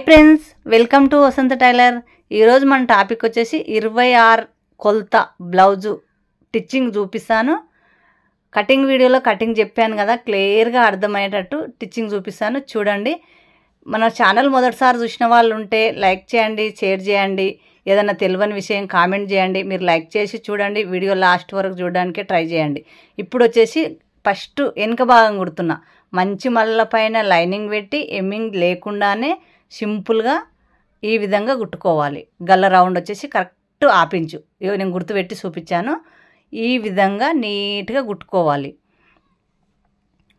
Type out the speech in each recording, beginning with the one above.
Friends, welcome to Vasantha tailor. ఈరోజు మన topic వచ్చేసి 26 కొలత బ్లౌజు స్టిచ్చింగ్ చూపిస్తాను. కటింగ్ వీడియోలో కటింగ్ చెప్పాను కదా, క్లియర్గా అర్థమయ్యేటట్టు స్టిచ్చింగ్ చూపిస్తాను. చూడండి. మన ఛానల్ మొదటిసారి చూసిన వాళ్ళు ఉంటే లైక్ చేయండి, షేర్ చేయండి. ఏదైనా తెలియని విషయం కామెంట్ చేయండి. మీరు లైక్ చేసి చూడండి, వీడియో లాస్ట్ వరకు చూడడానికి ట్రై చేయండి. ఇప్పుడు వచ్చేసి ఫస్ట్ వెనుక భాగం కుడుతున్నా. మంచి మళ్ళ పైన లైనింగ్ పెట్టి ఎమ్మింగ్ లేకుండానే సింపుల్గా ఈ విధంగా కుట్టుకోవాలి. గల్ల రౌండ్ వచ్చేసి కరెక్ట్ ఆపించు, నేను గుర్తుపెట్టి చూపించాను. ఈ విధంగా నీట్గా కుట్టుకోవాలి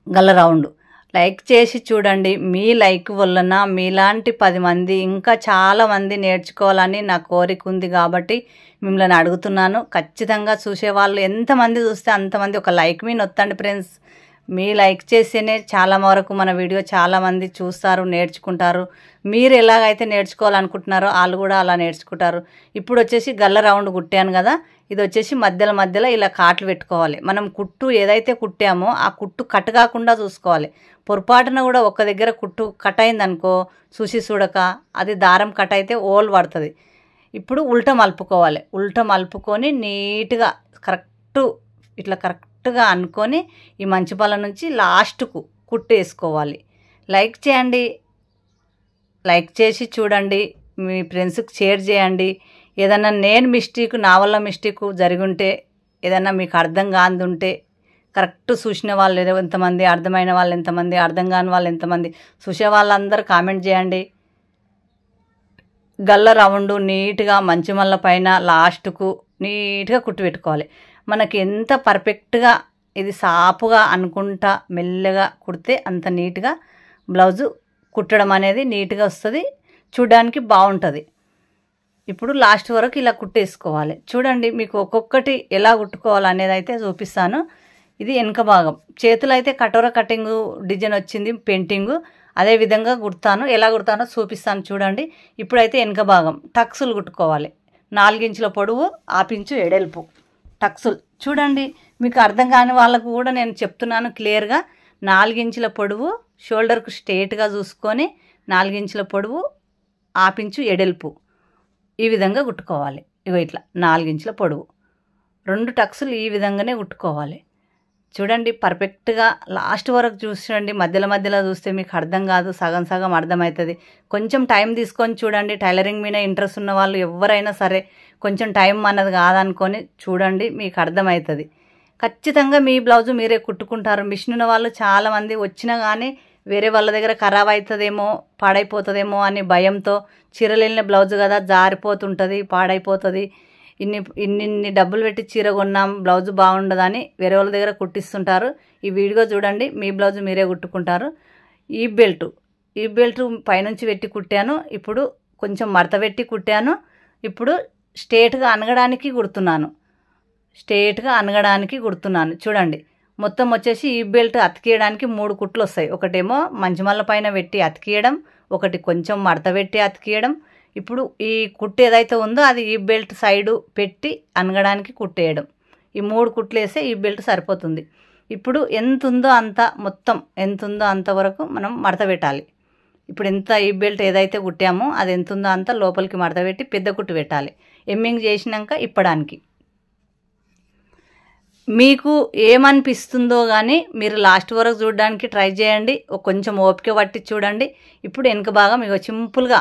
గల్ల రౌండ్. లైక్ చేసి చూడండి. మీ లైక్ వలన మీలాంటి 10 మంది ఇంకా చాలామంది నేర్చుకోవాలని నా కోరిక ఉంది కాబట్టి మిమ్మల్ని అడుగుతున్నాను. ఖచ్చితంగా చూసేవాళ్ళు ఎంతమంది చూస్తే అంతమంది ఒక లైక్ మీ నొత్తండి ఫ్రెండ్స్. మీ లైక్ చేస్తేనే చాలా వరకు మన వీడియో చాలామంది చూస్తారు, నేర్చుకుంటారు. మీరు ఎలాగైతే నేర్చుకోవాలనుకుంటున్నారో వాళ్ళు కూడా అలా నేర్చుకుంటారు. ఇప్పుడు వచ్చేసి గల్ల రౌండ్ కుట్టాను కదా, ఇది వచ్చేసి మధ్యలో ఇలా కాట్లు పెట్టుకోవాలి. మనం కుట్టు ఏదైతే కుట్టామో ఆ కుట్టు కట్ కాకుండా చూసుకోవాలి. పొరపాటున కూడా ఒక దగ్గర కుట్టు కట్ అయిందనుకో, చూడక అది దారం కట్ అయితే ఓల్ పడుతుంది. ఇప్పుడు ఉల్టా మలుపుకోవాలి. ఉల్టా మలుపుకొని నీట్గా కరెక్ట్గా అనుకొని ఈ మంచి పళ్ళ నుంచి లాస్ట్కు కుట్టు వేసుకోవాలి. లైక్ చేయండి, లైక్ చేసి చూడండి, మీ ఫ్రెండ్స్కి షేర్ చేయండి. ఏదన్నా నేను నా వల్ల మిస్టేక్ జరిగుంటే, ఏదన్నా మీకు అర్థం కానిదుంటే కరెక్ట్ చూసిన వాళ్ళు ఎంతమంది, అర్థమైన వాళ్ళు ఎంతమంది, అర్థం కాని వాళ్ళు ఎంతమంది, చూసే వాళ్ళందరూ కామెంట్ చేయండి. గల్ల రౌండ్ నీట్గా మంచి మళ్ళ పైన లాస్ట్కు నీట్గా కుట్టు పెట్టుకోవాలి. మనకి ఎంత పర్ఫెక్ట్గా ఇది సాపుగా అనుకుంటా మెల్లగా కుడితే అంత నీట్గా బ్లౌజు కుట్టడం అనేది నీట్గా వస్తుంది, చూడడానికి బాగుంటుంది. ఇప్పుడు లాస్ట్ వరకు ఇలా కుట్టేసుకోవాలి. చూడండి, మీకు ఒక్కొక్కటి ఎలా కుట్టుకోవాలి అనేది అయితే చూపిస్తాను. ఇది వెనుక భాగం. చేతులు అయితే కటోర కటింగ్ డిజైన్ వచ్చింది, పెయింటింగు. అదే విధంగా కుడతాను. ఎలా కుడతానో చూపిస్తాను చూడండి. ఇప్పుడైతే వెనుక భాగం టక్సులు కుట్టుకోవాలి. 4 ఇంచుల పొడవు, 1/2 ఇంచు ఎడల్పు టక్సులు. చూడండి, మీకు అర్థం కాని వాళ్ళకు కూడా నేను చెప్తున్నాను క్లియర్గా. 4 ఇంచుల పొడవు, షోల్డర్కు స్ట్రేట్గా చూసుకొని 4 ఇంచుల పొడవు, 1/2 ఇంచు ఎడల్పు ఈ విధంగా కుట్టుకోవాలి. ఇగో ఇట్లా 4 ఇంచుల పొడవు, 2 టక్సులు ఈ విధంగానే కుట్టుకోవాలి. చూడండి, పర్ఫెక్ట్గా లాస్ట్ వరకు చూడండి. మధ్యలో చూస్తే మీకు అర్థం కాదు, సగం అర్థమవుతుంది. కొంచెం టైం తీసుకొని చూడండి. టైలరింగ్ మీద ఇంట్రెస్ట్ ఉన్న వాళ్ళు ఎవరైనా సరే కొంచెం టైం అన్నది కాదనుకొని చూడండి, మీకు అర్థమవుతుంది. ఖచ్చితంగా మీ బ్లౌజు మీరే కుట్టుకుంటారు. మిషన్ ఉన్న వాళ్ళు చాలామంది వచ్చినా కానీ వేరే వాళ్ళ దగ్గర ఖరాబ్ అవుతుందేమో, పాడైపోతుందేమో అని భయంతో, చీరలు వెళ్ళిన బ్లౌజు కదా జారిపోతుంటుంది, పాడైపోతుంది, ఇన్ని డబ్బులు పెట్టి చీర కొన్నాం, బ్లౌజు బాగుండదని వేరే వాళ్ళ దగ్గర కుట్టిస్తుంటారు. ఈ వీడియో చూడండి, మీ బ్లౌజు మీరే కుట్టుకుంటారు. ఈ బెల్ట్ పైనుంచి పెట్టి కుట్టాను. ఇప్పుడు కొంచెం మడత పెట్టి కుట్టాను. ఇప్పుడు స్ట్రేట్గా అనగడానికి కుడుతున్నాను. చూడండి, మొత్తం వచ్చేసి ఈ బెల్ట్ అతికియడానికి 3 కుట్లు వస్తాయి. ఒకటేమో మంచిమల్ల పైన పెట్టి అతికియడం, ఒకటి కొంచెం మడత పెట్టి అతికియడం. ఇప్పుడు ఈ కుట్టు ఏదైతే ఉందో అది ఈ బెల్ట్ సైడు పెట్టి అనగడానికి కుట్టేయడం. ఈ 3 కుట్లు వేస్తే ఈ బెల్ట్ సరిపోతుంది. ఇప్పుడు ఎంత ఉందో అంతవరకు మనం మడత పెట్టాలి. ఇప్పుడు ఈ బెల్ట్ ఏదైతే కుట్టామో అది ఎంత ఉందో అంత లోపలికి మడత పెట్టి పెద్ద కుట్టు పెట్టాలి. ఎమ్మింగ్ చేసినాక ఇప్పడానికి. మీకు ఏమనిపిస్తుందో కానీ మీరు లాస్ట్ వరకు చూడడానికి ట్రై చేయండి. కొంచెం ఓపిక పట్టి చూడండి. ఇప్పుడు వెనుక భాగం ఇక సింపుల్గా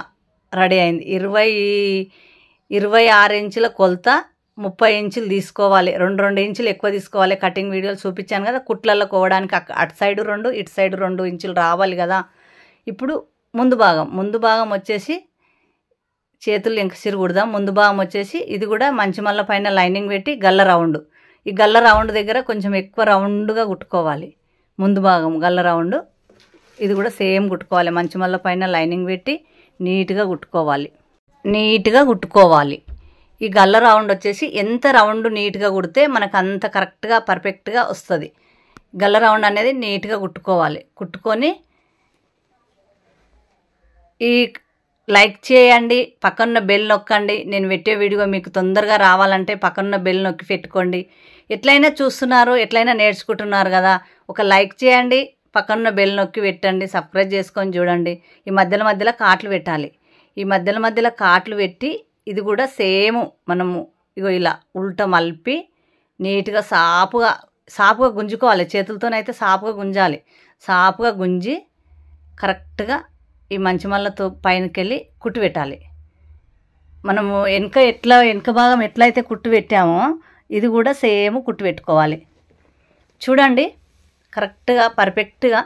రెడీ అయింది. 26 ఇంచుల కొలత, 30 ఇంచులు తీసుకోవాలి. 2 ఇంచులు ఎక్కువ తీసుకోవాలి. కటింగ్ వీడియోలు చూపించాను కదా, కుట్లలో కోవడానికి అటు సైడు 2, ఇటు సైడు 2 ఇంచులు రావాలి కదా. ఇప్పుడు ముందు భాగం వచ్చేసి చేతులు ఇంక సిరుగుడదాం. ముందు భాగం వచ్చేసి ఇది కూడా మంచి మళ్ళ పైన లైనింగ్ పెట్టి గల్ల రౌండ్. ఈ గల్ల రౌండ్ దగ్గర కొంచెం ఎక్కువ రౌండ్గా కుట్టుకోవాలి. ముందు భాగం గల్ల రౌండ్ ఇది కూడా సేమ్ కుట్టుకోవాలి. మంచి మళ్ళ పైన లైనింగ్ పెట్టి నీట్గా కుట్టుకోవాలి. ఈ గల్ల రౌండ్ వచ్చేసి ఎంత రౌండ్ నీట్గా కుడితే మనకు అంత కరెక్ట్గా పర్ఫెక్ట్గా వస్తుంది. గల్ల రౌండ్ అనేది నీట్గా కుట్టుకోవాలి. కుట్టుకొని ఈ లైక్ చేయండి, పక్కన్న బెల్ నొక్కండి. నేను పెట్టే వీడియో మీకు తొందరగా రావాలంటే పక్కన్న బెల్ నొక్కి పెట్టుకోండి. ఎట్లయినా చూస్తున్నారు, ఎట్లయినా నేర్చుకుంటున్నారు కదా, ఒక లైక్ చేయండి, పక్కన బెల్ నొక్కి పెట్టండి, సబ్స్క్రైబ్ చేసుకొని చూడండి. ఈ మధ్యలో కాట్లు పెట్టాలి. ఈ మధ్యలో కాట్లు పెట్టి ఇది కూడా సేమ్ మనము ఇగో ఇలా ఉల్టా మలిపి నీట్గా సాపుగా గుంజుకోవాలి. చేతులతోనైతే సాపుగా గుంజాలి. సాపుగా గుంజి కరెక్ట్గా ఈ మంచిమల్లతో పైనకి వెళ్ళి కుట్టు పెట్టాలి. మనము వెనక భాగం ఎట్లయితే కుట్టు పెట్టామో ఇది కూడా సేమ్ కుట్టు పెట్టుకోవాలి. చూడండి, కరెక్ట్గా పర్ఫెక్ట్గా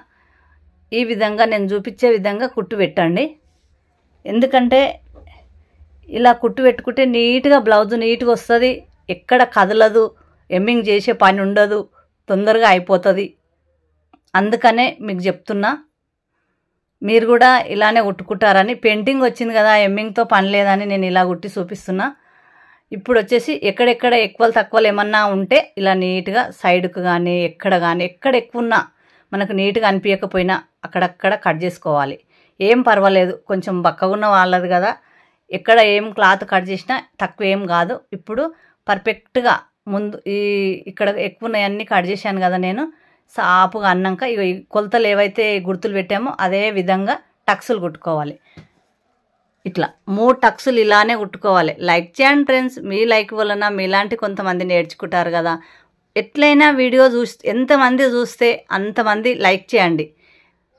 ఈ విధంగా నేను చూపించే విధంగా కుట్టు పెట్టండి. ఎందుకంటే ఇలా కుట్టు పెట్టుకుంటే నీట్గా బ్లౌజ్ నీట్గా వస్తుంది, ఎక్కడ కదలదు, ఎమ్మింగ్ చేసే పని ఉండదు, తొందరగా అయిపోతుంది. అందుకనే మీకు చెప్తున్నా, మీరు కూడా ఇలానే కుట్టుకుంటారని. పెయింటింగ్ వచ్చింది కదా, ఎమ్మింగ్తో పని లేదని నేను ఇలా కుట్టి చూపిస్తున్నా. ఇప్పుడు వచ్చేసి ఎక్కడెక్కడ ఎక్కువలు తక్కువలు ఏమన్నా ఉంటే ఇలా నీట్గా సైడ్కు కానీ ఎక్కడ ఎక్కువ ఉన్నా మనకు నీట్గా అనిపించకపోయినా అక్కడక్కడ కట్ చేసుకోవాలి. ఏం పర్వాలేదు, కొంచెం బక్కగున్న వాళ్ళది కదా, ఎక్కడ ఏం క్లాత్ కట్ చేసినా తక్కువ ఏం కాదు. ఇప్పుడు పర్ఫెక్ట్గా ముందు ఇక్కడ ఎక్కువ ఉన్నాయన్నీ కట్ చేశాను కదా నేను. సాపుగా అన్నాక ఇక ఈ కొలతలు ఏవైతే గుర్తులు పెట్టామో అదే విధంగా టక్సులు కుట్టుకోవాలి. ఇట్లా 3 టక్సులు ఇలానే కుట్టుకోవాలి. లైక్ చేయండి ఫ్రెండ్స్, మీ లైక్ వలన మీలాంటి కొంతమంది నేర్చుకుంటారు కదా. ఎట్లయినా వీడియో ఎంతమంది చూస్తే అంతమంది లైక్ చేయండి.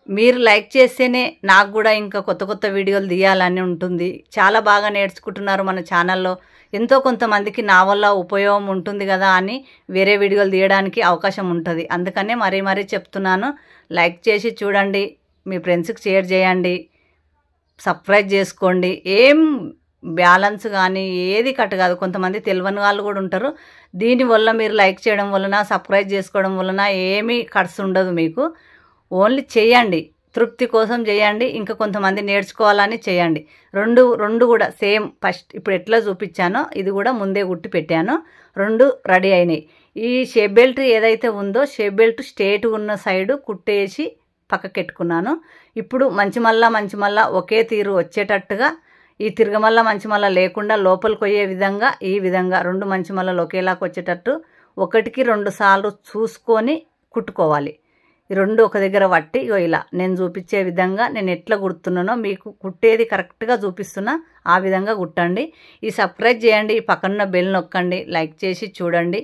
మీరు లైక్ చేస్తేనే నాకు కూడా ఇంకా కొత్త వీడియోలు తీయాలని ఉంటుంది. చాలా బాగా నేర్చుకుంటున్నారు మన ఛానల్లో. ఎంతో కొంతమందికి నా వల్ల ఉపయోగం ఉంటుంది కదా అని వేరే వీడియోలు తీయడానికి అవకాశం ఉంటుంది. అందుకనే మరీ చెప్తున్నాను, లైక్ చేసి చూడండి, మీ ఫ్రెండ్స్కి షేర్ చేయండి, సబ్స్క్రైబ్ చేసుకోండి. ఏం బ్యాలెన్స్ కానీ ఏది కట్ కాదు. కొంతమంది తెలియని వాళ్ళు కూడా ఉంటారు. దీనివల్ల మీరు లైక్ చేయడం వలన, సబ్స్క్రైబ్ చేసుకోవడం వలన ఏమీ ఖర్చు ఉండదు మీకు. ఓన్లీ చేయండి, తృప్తి కోసం చేయండి, ఇంకా కొంతమంది నేర్చుకోవాలని చేయండి. రెండు కూడా సేమ్. ఫస్ట్ ఇప్పుడు ఎట్లా చూపించానో ఇది కూడా ముందే కుట్టి పెట్టాను. 2 రెడీ అయినాయి. ఈ షేప్ బెల్ట్ ఏదైతే ఉందో షేప్ బెల్ట్ స్ట్రేట్ ఉన్న సైడు కుట్టేసి పక్కకెట్టుకున్నాను. ఇప్పుడు మంచిమల్ల ఒకే తీరు వచ్చేటట్టుగా, ఈ తిరగమల్ల మంచిమల్ల లేకుండా లోపలికి పోయే విధంగా ఈ విధంగా 2 మంచిమల్లలు ఒకేలాగా వచ్చేటట్టు 1కి 2 సార్లు చూసుకొని కుట్టుకోవాలి. ఈ 2 ఒక దగ్గర పట్టి ఇలా నేను చూపించే విధంగా నేను ఎట్లా కుడుతున్నానో మీకు కుట్టేది కరెక్ట్గా చూపిస్తున్నా, ఆ విధంగా కుట్టండి. ఈ సబ్స్క్రైబ్ చేయండి, ఈ పక్కన బెల్ నొక్కండి, లైక్ చేసి చూడండి.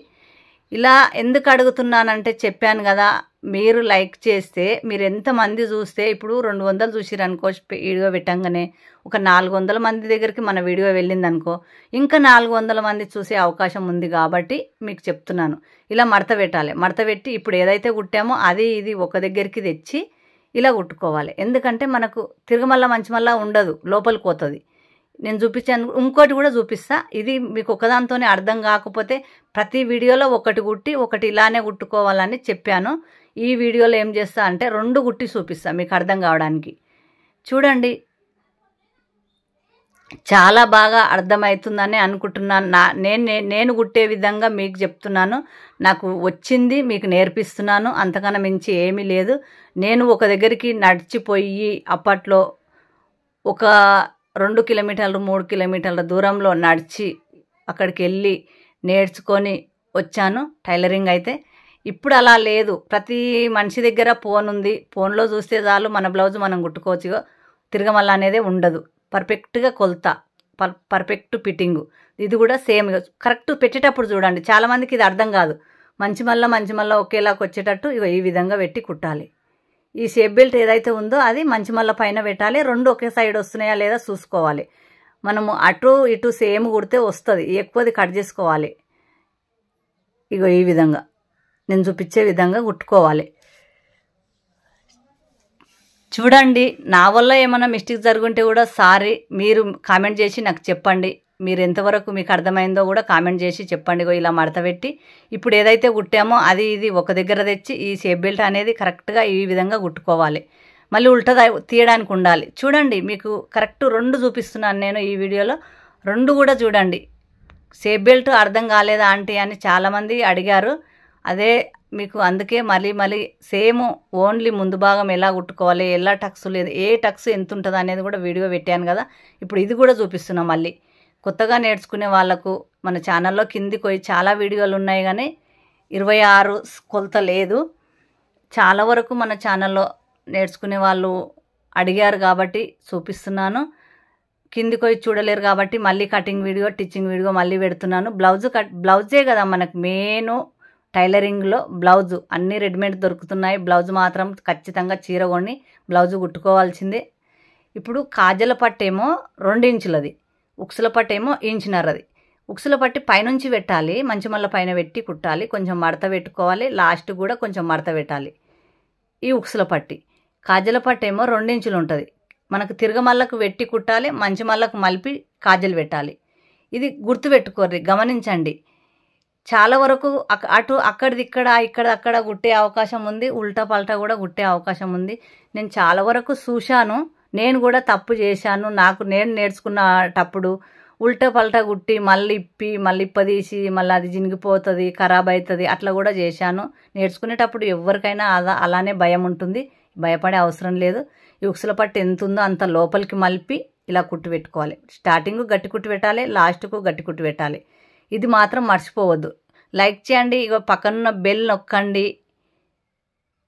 ఇలా ఎందుకు అడుగుతున్నానంటే చెప్పాను కదా, మీరు లైక్ చేస్తే మీరు ఎంతమంది చూస్తే ఇప్పుడు 200 చూసిరనుకో వీడియో పెట్టంగానే ఒక 400 మంది దగ్గరికి మన వీడియో వెళ్ళిందనుకో ఇంకా 400 మంది చూసే అవకాశం ఉంది. కాబట్టి మీకు చెప్తున్నాను, ఇలా మడత పెట్టాలి. మడత పెట్టి ఇప్పుడు ఏదైతే కుట్టామో అది ఇది ఒక దగ్గరికి తెచ్చి ఇలా కుట్టుకోవాలి. ఎందుకంటే మనకు తిరగమల్ల మంచిమల్ల ఉండదు, లోపలికి పోతుంది. నేను చూపించాను, ఇంకోటి కూడా చూపిస్తా. ఇది మీకు ఒకదాంతోనే అర్థం కాకపోతే ప్రతి వీడియోలో ఒకటి కుట్టి ఒకటి ఇలానే కుట్టుకోవాలని చెప్పాను. ఈ వీడియోలో ఏం చేస్తా అంటే 2 కుట్టి చూపిస్తా మీకు అర్థం కావడానికి. చూడండి, చాలా బాగా అర్థమవుతుందని అనుకుంటున్నాను. నేను కుట్టే విధంగా మీకు చెప్తున్నాను. నాకు వచ్చింది మీకు నేర్పిస్తున్నాను, అంతకన్నా మించి ఏమీ లేదు. నేను ఒక దగ్గరికి నడిచిపోయి అప్పట్లో ఒక 2 కిలోమీటర్లు 3 కిలోమీటర్ల దూరంలో నడిచి అక్కడికి వెళ్ళి నేర్చుకొని వచ్చాను టైలరింగ్ అయితే. ఇప్పుడు అలా లేదు, ప్రతి మనిషి దగ్గర ఫోన్ ఉంది. ఫోన్లో చూస్తే చాలు మన బ్లౌజ్ మనం కుట్టుకోవచ్చు. తిరగమల్ల అనేది ఉండదు. పర్ఫెక్ట్గా కొలత, పర్ఫెక్ట్ ఫిట్టింగు. ఇది కూడా సేమ్ కరెక్ట్ పెట్టేటప్పుడు చూడండి. చాలామందికి ఇది అర్థం కాదు. మంచిమల్ల ఒకేలాగా వచ్చేటట్టు ఈ విధంగా పెట్టి కుట్టాలి. ఈ షేప్ బెల్ట్ ఏదైతే ఉందో అది మంచిమల్ల పైన పెట్టాలి. 2 ఒకే సైడ్ వస్తున్నాయా లేదా చూసుకోవాలి. మనము అటు ఇటు సేమ్ కుడితే వస్తుంది, ఎక్కువది కట్ చేసుకోవాలి. ఈ విధంగా నేను చూపించే విధంగా కుట్టుకోవాలి. చూడండి, నా వల్ల ఏమైనా మిస్టేక్ జరుగుంటే కూడా సారీ, మీరు కామెంట్ చేసి నాకు చెప్పండి. మీరు ఎంతవరకు మీకు అర్థమైందో కూడా కామెంట్ చేసి చెప్పండి. ఇలా మడత పెట్టి ఇప్పుడు ఏదైతే కుట్టామో అది ఇది ఒక దగ్గర తెచ్చి ఈ షేప్ బెల్ట్ అనేది కరెక్ట్గా ఈ విధంగా కుట్టుకోవాలి. మళ్ళీ ఉల్టా తీయడానికి ఉండాలి. చూడండి, మీకు కరెక్ట్ 2 చూపిస్తున్నాను నేను ఈ వీడియోలో. 2 కూడా చూడండి. షేప్ బెల్ట్ అర్థం కాలేదా ఆంటీ అని చాలామంది అడిగారు. అదే మీకు అందుకే మళ్ళీ సేమ్ ఓన్లీ ముందు భాగం ఎలా కుట్టుకోవాలి, ఎలా టక్సులు, ఏ టక్స్ ఎంత ఉంటుంది అనేది కూడా వీడియో పెట్టాను కదా. ఇప్పుడు ఇది కూడా చూపిస్తున్నాం. మళ్ళీ కొత్తగా నేర్చుకునే వాళ్ళకు మన ఛానల్లో కిందికి పోయి చాలా వీడియోలు ఉన్నాయి, కానీ 26 కొలత లేదు. చాలా వరకు మన ఛానల్లో నేర్చుకునే వాళ్ళు అడిగారు కాబట్టి చూపిస్తున్నాను. కిందికి పోయి చూడలేరు కాబట్టి మళ్ళీ కటింగ్ వీడియో, టిచ్చింగ్ వీడియో మళ్ళీ పెడుతున్నాను. బ్లౌజే కదా మనకు మెయిన్ టైలరింగ్లో బ్లౌజు. అన్నీ రెడీమేడ్ దొరుకుతున్నాయి. బ్లౌజ్ మాత్రం ఖచ్చితంగా చీర కొని బ్లౌజు కుట్టుకోవాల్సిందే. ఇప్పుడు కాజల పట్టేమో 2 ఇంచులది, ఉక్సుల పట్టేమో 1.5 ఇంచుది. ఉక్సుల పట్టి పైనుంచి పెట్టాలి, మంచి మళ్ళీ పైన పెట్టి కుట్టాలి. కొంచెం మడత పెట్టుకోవాలి, లాస్ట్ కూడా కొంచెం మడత పెట్టాలి. ఈ ఉక్సుల పట్టి. కాజల పట్టేమో 2 ఇంచులు ఉంటుంది. మనకు తిరగమల్లకు పెట్టి కుట్టాలి, మంచి మళ్ళకు మలిపి కాజలు పెట్టాలి. ఇది గుర్తుపెట్టుకోర్రి, గమనించండి. చాలా వరకు అక్కడిది ఇక్కడ అక్కడ కుట్టే అవకాశం ఉంది, ఉల్టా పల్టా కూడా కుట్టే అవకాశం ఉంది. నేను చాలా వరకు చూశాను, నేను కూడా తప్పు చేశాను. నేను నేర్చుకున్నటప్పుడు ఉల్టా పల్టా కుట్టి మళ్ళీ ఇప్పదీసి మళ్ళీ అది జినిగిపోతుంది, ఖరాబ్ అవుతుంది, అట్లా కూడా చేశాను. నేర్చుకునేటప్పుడు ఎవరికైనా అలానే భయం ఉంటుంది, భయపడే అవసరం లేదు. ఈ ఉక్సుల పట్టు ఎంత ఉందో అంత లోపలికి మలిపి ఇలా కుట్టు పెట్టుకోవాలి. స్టార్టింగ్ గట్టి కుట్టు పెట్టాలి, లాస్ట్కు గట్టి కుట్టు పెట్టాలి. ఇది మాత్రం మర్చిపోవద్దు. లైక్ చేయండి, ఇక పక్కనున్న బెల్ నొక్కండి.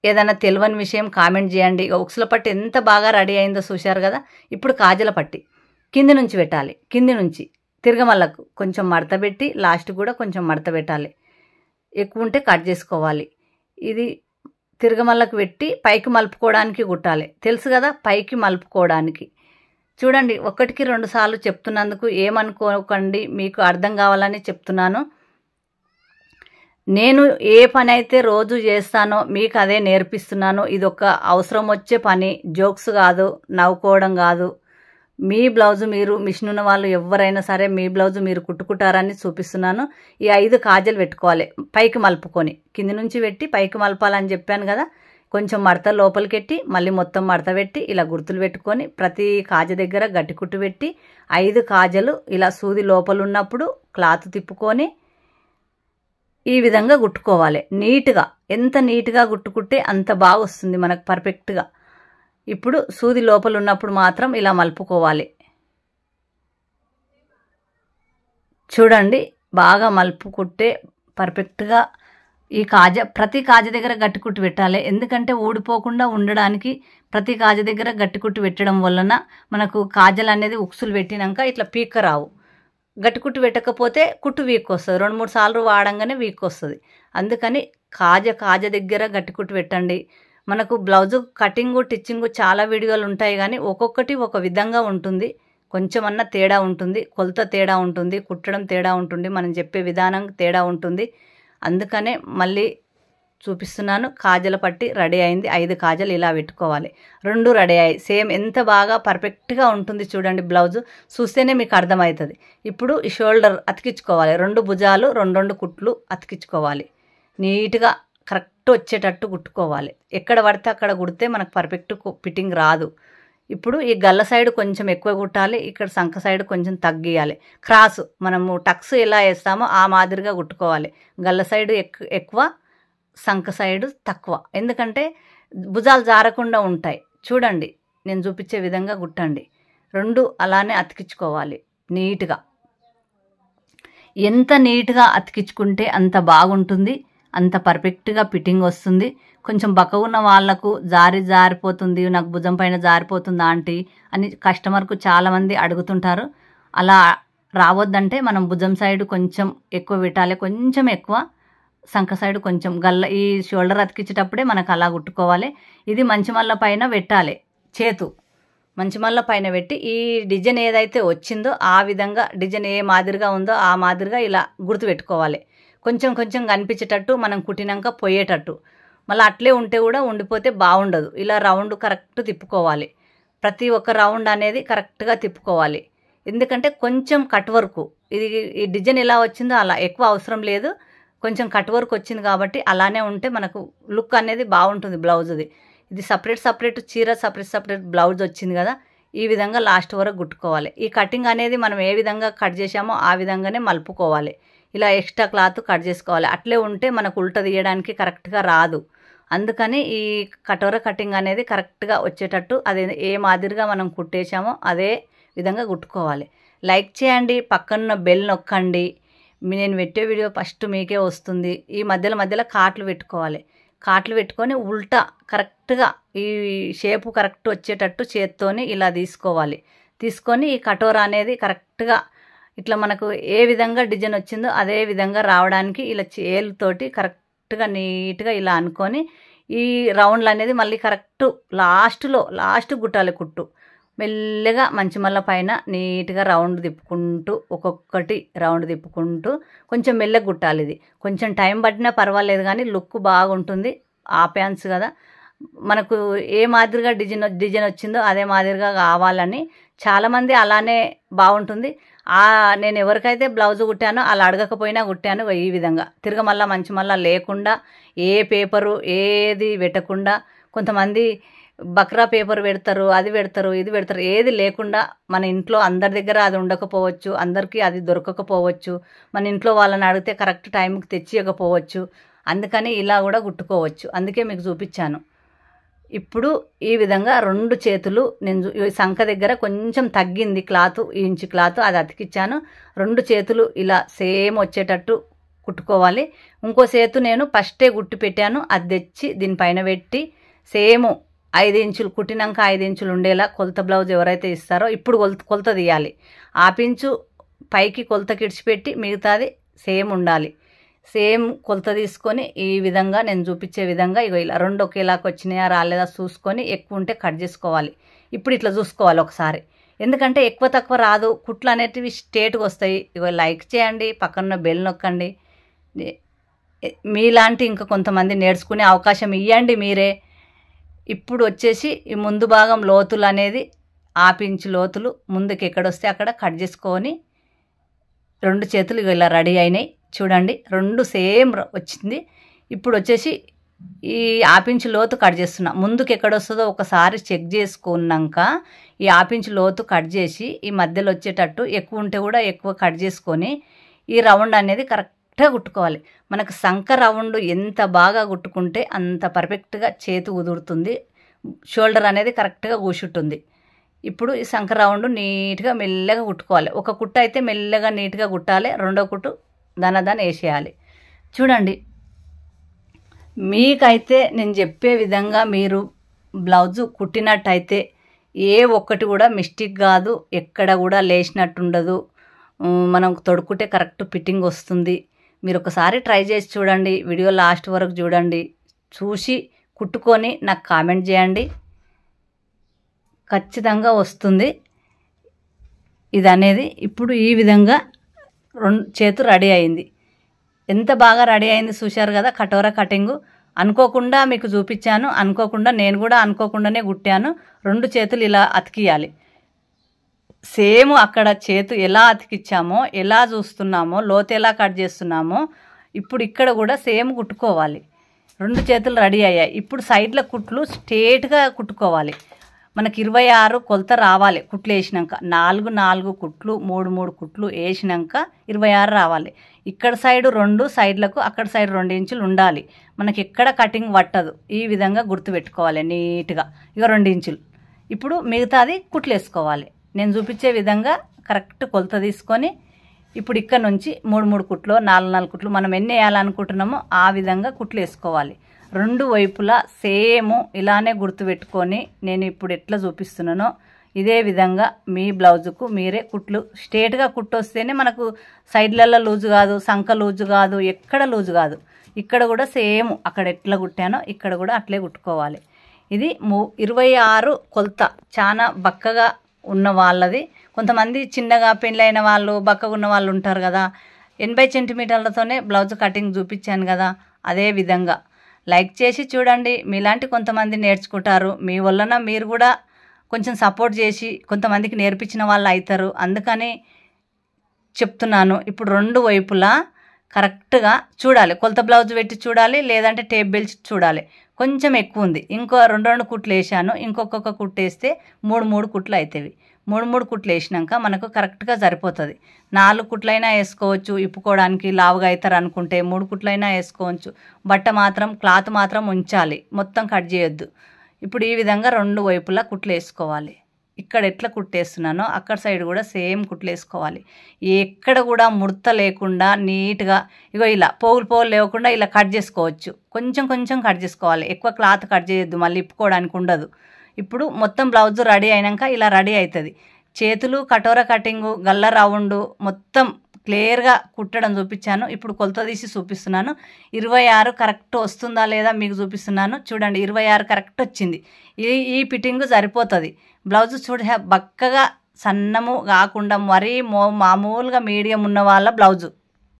ఏదైనా తెలియని విషయం కామెంట్ చేయండి. ఇక ఉక్సుల పట్టు ఎంత బాగా రెడీ అయిందో చూశారు కదా. ఇప్పుడు కాజల పట్టి కింది నుంచి పెట్టాలి. కింది నుంచి తిరగమల్లకు కొంచెం మడత పెట్టి లాస్ట్ కూడా కొంచెం మడత పెట్టాలి. ఎక్కువ ఉంటే కట్ చేసుకోవాలి. ఇది తిరగమల్లకు పెట్టి పైకి మలుపుకోవడానికి కుట్టాలి. తెలుసు కదా, పైకి మలుపుకోవడానికి. చూడండి, 1కి 2 సార్లు చెప్తున్నందుకు ఏమనుకోకండి, మీకు అర్థం కావాలని చెప్తున్నాను. నేను ఏ పని అయితే రోజు చేస్తానో మీకు అదే నేర్పిస్తున్నాను. ఇది ఒక అవసరం వచ్చే పని, జోక్స్ కాదు, నవ్వుకోవడం కాదు. మీ బ్లౌజు మీరు మిషన్ ఉన్న వాళ్ళు ఎవరైనా సరే మీ బ్లౌజు మీరు కుట్టుకుంటారని చూపిస్తున్నాను. ఈ 5 కాజలు పెట్టుకోవాలి, పైకి మలుపుకొని. కింది నుంచి పెట్టి పైకి మలపాలని చెప్పాను కదా. కొంచెం మడత లోపలికి పెట్టి మళ్ళీ మొత్తం మడత పెట్టి ఇలా గుర్తులు పెట్టుకొని ప్రతి కాజ దగ్గర గట్టి కుట్టు పెట్టి 5 కాజలు ఇలా సూది లోపల ఉన్నప్పుడు క్లాత్ తిప్పుకొని ఈ విధంగా కుట్టుకోవాలి. నీట్గా, ఎంత నీట్గా కుట్టుకుంటే అంత బాగా వస్తుంది మనకు పర్ఫెక్ట్గా. ఇప్పుడు సూది లోపల ఉన్నప్పుడు మాత్రం ఇలా మలుపుకోవాలి. చూడండి, బాగా మలుపుకుంటే పర్ఫెక్ట్గా ఈ ప్రతి కాజ దగ్గర గట్టి కుట్టు పెట్టాలి. ఎందుకంటే ఊడిపోకుండా ఉండడానికి ప్రతి కాజ దగ్గర గట్టి కుట్టు పెట్టడం వలన మనకు కాజలు అనేది ఉక్సులు పెట్టినాక ఇట్లా పీక్క రావు. గట్టి కుట్టు పెట్టకపోతే కుట్టు వీక్ వస్తుంది, 2-3 సార్లు వాడంగానే వీక్ వస్తుంది. అందుకని కాజ దగ్గర గట్టి కుట్టు పెట్టండి. మనకు బ్లౌజు కటింగు, టిచ్చింగు చాలా వీడియోలు ఉంటాయి, కానీ ఒక్కొక్కటి ఒక విధంగా ఉంటుంది. కొంచెమన్నా తేడా ఉంటుంది, కొలత తేడా ఉంటుంది, కుట్టడం తేడా ఉంటుంది, మనం చెప్పే విధానం తేడా ఉంటుంది. అందుకనే మళ్ళీ చూపిస్తున్నాను. కాజల పట్టి రెడీ అయింది. 5 కాజలు ఇలా పెట్టుకోవాలి. 2 రెడీ అయ్యాయి. సేమ్ ఎంత బాగా పర్ఫెక్ట్గా ఉంటుంది చూడండి. బ్లౌజు చూస్తేనే మీకు అర్థమవుతుంది. ఇప్పుడు ఈ షోల్డర్ అతికించుకోవాలి. 2 భుజాలు 2 కుట్లు అతికించుకోవాలి. నీట్గా కరెక్ట్ వచ్చేటట్టు కుట్టుకోవాలి. ఎక్కడ పడితే అక్కడ కుడితే మనకు పర్ఫెక్ట్ ఫిట్టింగ్ రాదు. ఇప్పుడు ఈ గల్ల సైడ్ కొంచెం ఎక్కువ కుట్టాలి, ఇక్కడ సంక సైడ్ కొంచెం తగ్గియాలి. క్రాసు మనము టక్స్ ఎలా వేస్తామో ఆ మాదిరిగా కుట్టుకోవాలి. గల్ల సైడ్ ఎక్కువ, సంక సైడ్ తక్కువ. ఎందుకంటే భుజాలు జారకుండా ఉంటాయి. చూడండి, నేను చూపించే విధంగా కుట్టండి. 2 అలానే అతికించుకోవాలి నీట్గా. ఎంత నీట్గా అతికించుకుంటే అంత బాగుంటుంది, అంత పర్ఫెక్ట్గా ఫిట్టింగ్ వస్తుంది. కొంచెం బక్క ఉన్న వాళ్లకు జారిపోతుంది, నాకు భుజం పైన జారిపోతుంది ఆంటీ అని కస్టమర్కు చాలామంది అడుగుతుంటారు. అలా రావద్దంటే మనం భుజం సైడ్ కొంచెం ఎక్కువ పెట్టాలి, కొంచెం ఎక్కువ, సంక సైడ్ కొంచెం. ఈ షోల్డర్ అతికించేటప్పుడే మనకు అలా కుట్టుకోవాలి. ఇది మంచి మల్ల పైన పెట్టాలి. చేతు మంచి మల్ల పైన పెట్టి ఈ డిజైన్ ఏదైతే వచ్చిందో ఆ విధంగా, డిజైన్ ఏ మాదిరిగా ఉందో ఆ మాదిరిగా ఇలా గుర్తు పెట్టుకోవాలి. కొంచెం కొంచెం కనిపించేటట్టు మనం కుట్టినాక పోయేటట్టు. మళ్ళీ అట్లే ఉంటే కూడా ఉండిపోతే బాగుండదు. ఇలా రౌండ్ కరెక్ట్ తిప్పుకోవాలి. ప్రతి ఒక్క రౌండ్ అనేది కరెక్ట్గా తిప్పుకోవాలి. ఎందుకంటే కొంచెం కట్ వర్క్, ఈ డిజైన్ ఎలా వచ్చిందో అలా, ఎక్కువ అవసరం లేదు. కొంచెం కట్ వర్క్ వచ్చింది కాబట్టి అలానే ఉంటే మనకు లుక్ అనేది బాగుంటుంది బ్లౌజ్ది. ఇది సపరేట్ చీర, సపరేట్ బ్లౌజ్ వచ్చింది కదా. ఈ విధంగా లాస్ట్ వరకు కుట్టుకోవాలి. ఈ కటింగ్ అనేది మనం ఏ విధంగా కట్ చేసామో ఆ విధంగానే మలుపుకోవాలి. ఇలా ఎక్స్ట్రా క్లాత్ కట్ చేసుకోవాలి. అట్లే ఉంటే మనకు ఉల్ట తీయడానికి కరెక్ట్గా రాదు. అందుకని ఈ కటోర కటింగ్ అనేది కరెక్ట్గా వచ్చేటట్టు అదే ఏ మాదిరిగా మనం కుట్టేసామో అదే విధంగా కుట్టుకోవాలి. లైక్ చేయండి, పక్కన బెల్ నొక్కండి. నేను పెట్టే వీడియో ఫస్ట్ మీకే వస్తుంది. ఈ మధ్యలో కాట్లు పెట్టుకోవాలి. కాట్లు పెట్టుకొని ఉల్టా కరెక్ట్గా ఈ షేపు కరెక్ట్ వచ్చేటట్టు చేత్తోని ఇలా తీసుకోవాలి. తీసుకొని ఈ కటోరా అనేది కరెక్ట్గా ఇట్లా మనకు ఏ విధంగా డిజైన్ వచ్చిందో అదే విధంగా రావడానికి ఇలా చేలుతోటి కరెక్ట్గా నీట్గా ఇలా అనుకొని ఈ రౌండ్లు అనేది మళ్ళీ కరెక్ట్ లాస్ట్ గుట్టాలి కుట్టు. మెల్లగా మంచిమల్ల పైన నీట్గా రౌండ్ తిప్పుకుంటూ ఒక్కొక్కటి రౌండ్ తిప్పుకుంటూ కొంచెం మెల్లగా కుట్టాలి. ఇది కొంచెం టైం పట్టినా పర్వాలేదు కానీ లుక్ బాగుంటుంది. ఆ ప్యాంట్స్ కదా మనకు ఏ మాదిరిగా డిజైన్ వచ్చిందో అదే మాదిరిగా కావాలని చాలామంది అలానే బాగుంటుంది. నేను ఎవరికైతే బ్లౌజ్ కుట్టానో అలా అడగకపోయినా కుట్టాను ఈ విధంగా తిరగమల్ల మంచిమల్ల లేకుండా ఏ పేపరు ఏది పెట్టకుండా. కొంతమంది బక్రా పేపర్ పెడతారు, అది పెడతారు, ఇది పెడతారు, ఏది లేకుండా మన ఇంట్లో అందరి దగ్గర అది ఉండకపోవచ్చు, అందరికీ అది దొరకకపోవచ్చు, మన ఇంట్లో వాళ్ళని అడిగితే కరెక్ట్ టైంకి తెచ్చియకపోవచ్చు. అందుకని ఇలా కూడా కుట్టుకోవచ్చు. అందుకే మీకు చూపించాను. ఇప్పుడు ఈ విధంగా 2 చేతులు నేను సంఖ దగ్గర కొంచెం తగ్గింది క్లాత్, ఇంచు క్లాత్ అది అతికిచ్చాను. 2 చేతులు ఇలా సేమ్ వచ్చేటట్టు కుట్టుకోవాలి. ఇంకో చేతు నేను ఫస్టే గుట్టి పెట్టాను, అది తెచ్చి దీనిపైన పెట్టి సేమ్ 5 ఇంచులు కుట్టినాక 5 ఇంచులు ఉండేలా కొలత బ్లౌజ్ ఎవరైతే ఇస్తారో ఇప్పుడు కొలత తీయాలి. ఆ పించు పైకి కొలత కిడిచిపెట్టి మిగతాది సేమ్ ఉండాలి. సేమ్ కొలత తీసుకొని ఈ విధంగా నేను చూపించే విధంగా ఇగో ఇలా 2 ఒకేలాగా వచ్చినాయా రాలేదా చూసుకొని ఎక్కువ ఉంటే కట్ చేసుకోవాలి. ఇప్పుడు ఇట్లా చూసుకోవాలి ఒకసారి, ఎందుకంటే ఎక్కువ తక్కువ రాదు. కుట్లు అనేటివి స్ట్రేట్గా వస్తాయి. ఇగో లైక్ చేయండి, పక్కన బెల్ నొక్కండి. మీలాంటి ఇంకా కొంతమంది నేర్చుకునే అవకాశం ఇవ్వండి మీరే. ఇప్పుడు వచ్చేసి ఈ ముందు భాగం లోతులు అనేది 1/2 ఇంచు లోతులు ముందుకు ఎక్కడొస్తే అక్కడ కట్ చేసుకొని 2 చేతులు ఇలా రెడీ అయినాయి. చూడండి 2 సేమ్ వచ్చింది. ఇప్పుడు వచ్చేసి ఈ 1/2 ఇంచు లోతు కట్ చేస్తున్నా. ముందుకు ఎక్కడొస్తుందో ఒకసారి చెక్ చేసుకున్నాక ఈ 1/2 ఇంచు లోతు కట్ చేసి ఈ మధ్యలో వచ్చేటట్టు ఎక్కువ ఉంటే కూడా ఎక్కువ కట్ చేసుకొని ఈ రౌండ్ అనేది కరెక్ట్గా కుట్టుకోవాలి. మనకు సంక రౌండ్ ఎంత బాగా కుట్టుకుంటే అంత పర్ఫెక్ట్గా చేతి కుదురుతుంది. షోల్డర్ అనేది కరెక్ట్గా కూర్చుంటుంది. ఇప్పుడు ఈ సంక రౌండ్ నీట్గా మెల్లగా కుట్టుకోవాలి. ఒక కుట్టు అయితే మెల్లగా నీట్గా కుట్టాలి, రెండో కుట్టు దాని వేసేయాలి. చూడండి మీకైతే నేను చెప్పే విధంగా మీరు బ్లౌజు కుట్టినట్టయితే ఏ ఒక్కటి కూడా మిస్టేక్ కాదు, ఎక్కడ కూడా లేచినట్టు ఉండదు. మనం తొడుక్కుంటే కరెక్ట్ ఫిట్టింగ్ వస్తుంది. మీరు ఒకసారి ట్రై చేసి చూడండి, వీడియో లాస్ట్ వరకు చూడండి, చూసి కుట్టుకొని నాకు కామెంట్ చేయండి. ఖచ్చితంగా వస్తుంది ఇది అనేది. ఇప్పుడు ఈ విధంగా 2 చేతులు రెడీ అయింది. ఎంత బాగా రెడీ అయింది చూశారు కదా. కటోరా కటింగు అనుకోకుండా మీకు చూపించాను, అనుకోకుండా నేను కూడా అనుకోకుండానే కుట్టాను. 2 చేతులు ఇలా అతికియాలి. సేమ్ అక్కడ చేతు ఎలా అతికిచ్చామో, ఎలా చూస్తున్నామో, లోతు ఎలా కట్ చేస్తున్నామో ఇప్పుడు ఇక్కడ కూడా సేమ్ కుట్టుకోవాలి. 2 చేతులు రెడీ అయ్యాయి. ఇప్పుడు సైడ్ల కుట్లు స్ట్రేట్గా కుట్టుకోవాలి. మనకి 26 కొలత రావాలి. కుట్లు వేసినాక 4 కుట్లు 3 కుట్లు వేసినాక 26 రావాలి. ఇక్కడ సైడ్ 2 సైడ్లకు, అక్కడ సైడ్ 2 ఇంచులు ఉండాలి. మనకి ఎక్కడ కటింగ్ పట్టదు. ఈ విధంగా గుర్తుపెట్టుకోవాలి నీట్గా. ఇక 2 ఇంచులు. ఇప్పుడు మిగతాది కుట్లు వేసుకోవాలి. నేను చూపించే విధంగా కరెక్ట్ కొలత తీసుకొని ఇప్పుడు ఇక్కడ నుంచి 3 కుట్లు 4 కుట్లు మనం ఎన్ని వేయాలనుకుంటున్నామో ఆ విధంగా కుట్లు వేసుకోవాలి. 2 వైపులా సేమ్ ఇలానే గుర్తుపెట్టుకొని నేను ఇప్పుడు ఎట్లా చూపిస్తున్నానో ఇదే విధంగా మీ బ్లౌజుకు మీరే కుట్లు స్ట్రేట్గా కుట్టు వస్తేనే మనకు సైడ్లలో లూజు కాదు, సంక లూజు కాదు, ఎక్కడ లూజు కాదు. ఇక్కడ కూడా సేమ్ అక్కడ ఎట్లా కుట్టానో ఇక్కడ కూడా అట్లే కుట్టుకోవాలి. ఇది 26 కొలత చాలా బక్కగా ఉన్న వాళ్ళది. కొంతమంది చిన్నగా పెళ్ళైన వాళ్ళు బక్కగా ఉన్న వాళ్ళు ఉంటారు కదా. 80 సెంటీమీటర్లతోనే బ్లౌజ్ కటింగ్ చూపించాను కదా. అదే విధంగా లైక్ చేసి చూడండి. మీలాంటి కొంతమంది నేర్చుకుంటారు. మీ వలన మీరు కూడా కొంచెం సపోర్ట్ చేసి కొంతమందికి నేర్పించిన వాళ్ళు అవుతారు. అందుకని చెప్తున్నాను. ఇప్పుడు 2 వైపులా కరెక్ట్గా చూడాలి. కొలత బ్లౌజ్ పెట్టి చూడాలి, లేదంటే టేప్ బెల్ట్ చూడాలి. కొంచెం ఎక్కువ ఉంది, ఇంకో 2 కుట్లు వేసాను. ఇంకొక కుట్టు వేస్తే 3 కుట్లు అవుతాయి. 3 కుట్లు వేసినాక మనకు కరెక్ట్గా సరిపోతుంది. 4 కుట్లైనా వేసుకోవచ్చు. ఇప్పుకోవడానికి లావుగా అవుతారు అనుకుంటే 3 కుట్లైనా వేసుకోవచ్చు. బట్ట మాత్రం క్లాత్ మాత్రం ఉంచాలి, మొత్తం కట్ చేయొద్దు. ఇప్పుడు ఈ విధంగా 2 వైపులా కుట్లు వేసుకోవాలి. ఇక్కడ ఎట్లా కుట్టేస్తున్నానో అక్కడ సైడ్ కూడా సేమ్ కుట్లేసుకోవాలి. ఎక్కడ కూడా ముడత లేకుండా నీట్గా ఇగో ఇలా పోగులు లేకుండా ఇలా కట్ చేసుకోవచ్చు. కొంచెం కొంచెం కట్ చేసుకోవాలి, ఎక్కువ క్లాత్ కట్ చేయొద్దు, మళ్ళీ ఇప్పుకోవడానికి ఉండదు. ఇప్పుడు మొత్తం బ్లౌజ్ రెడీ అయినాక ఇలా రెడీ అవుతుంది. చేతులు కటోరా కటింగు, గల్ల రౌండు మొత్తం క్లియర్గా కుట్టడం చూపించాను. ఇప్పుడు కొలత తీసి చూపిస్తున్నాను. 26 కరెక్ట్ వస్తుందా లేదా మీకు చూపిస్తున్నాను. చూడండి 26 కరెక్ట్ వచ్చింది. ఈ ఫిట్టింగ్ సరిపోతుంది. బ్లౌజ్ బక్కగా సన్నము కాకుండా మరీ మామూలుగా మీడియం ఉన్న వాళ్ళ బ్లౌజు